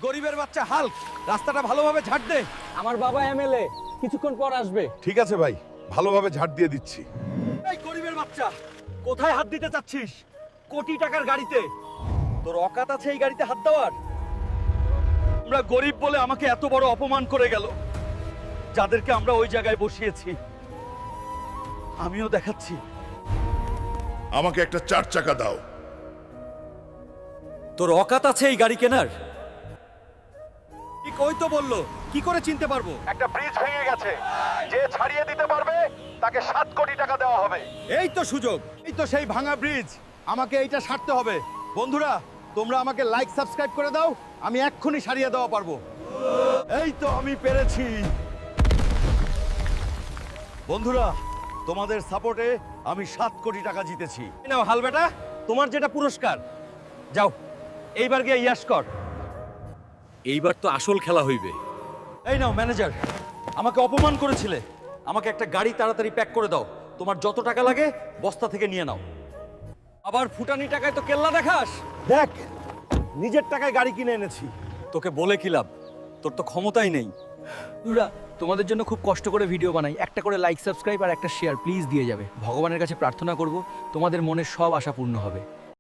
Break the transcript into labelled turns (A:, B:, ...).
A: গরিবের বাচ্চা হাল্ক, রাস্তাটা ভালোভাবে ঝাড় দে।
B: আমার বাবা এমএলএ, কিছুক্ষণ পর আসবে।
C: ঠিক আছে ভাই, ভালোভাবে ঝাড় দিয়ে দিচ্ছি।
A: এই গরিবের বাচ্চা, কোথায় হাত দিতে চাচ্ছিস? কোটি টাকার গাড়িতে। তোর অকাত আছে এই গাড়িতে হাত দেওয়ার? আমরা গরিব বলে আমাকে এত বড় অপমান করে গেল, যাদেরকে আমরা ওই জায়গায় বসিয়েছি। আমিও দেখাচ্ছি।
C: আমাকে একটা 4 চাকা দাও।
A: তোর অকাত আছে এই গাড়ি কেনার? ঠিক ওই তো বললো, কি করে চিনতে পারবো?
C: একটা ব্রিজ ভেঙে গেছে, যে ছাড়িয়ে দিতে পারবে তাকে 7 কোটি টাকা দেওয়া হবে।
A: এই তো সুযোগ, এই তো সেই ভাঙা ব্রিজ। আমাকে এইটা সারতে হবে। বন্ধুরা, তোমরা আমাকে লাইক সাবস্ক্রাইব করে দাও, আমি এক্ষুনি সারিয়ে দেওয়া পারবো। এই তো আমি পেরেছি। বন্ধুরা, তোমাদের সাপোর্টে আমি 7 কোটি টাকা জিতেছি। এই নাও হাল বেটা, তোমার যেটা পুরস্কার। যাও, এইবার গিয়ে ইয়াস কর। এইবার তো আসল খেলা হইবে। এই নাও ম্যানেজার, আমাকে অপমান করেছিলে। আমাকে একটা গাড়ি তাড়াতাড়ি প্যাক করে দাও। তোমার যত টাকা লাগে বস্তা থেকে নিয়ে নাও। আবার ফুটানি টাকায় তো কেল্লা দেখাস। দেখ, নিজের টাকায় গাড়ি কিনে এনেছি। তোকে বলে কি লাভ, তোর তো ক্ষমতাই নেই।
B: বন্ধুরা, তোমাদের জন্য খুব কষ্ট করে ভিডিও বানাই। একটা করে লাইক সাবস্ক্রাইব আর একটা শেয়ার প্লিজ দিয়ে যাবে। ভগবানের কাছে প্রার্থনা করব তোমাদের মনের সব আশা পূর্ণ হবে।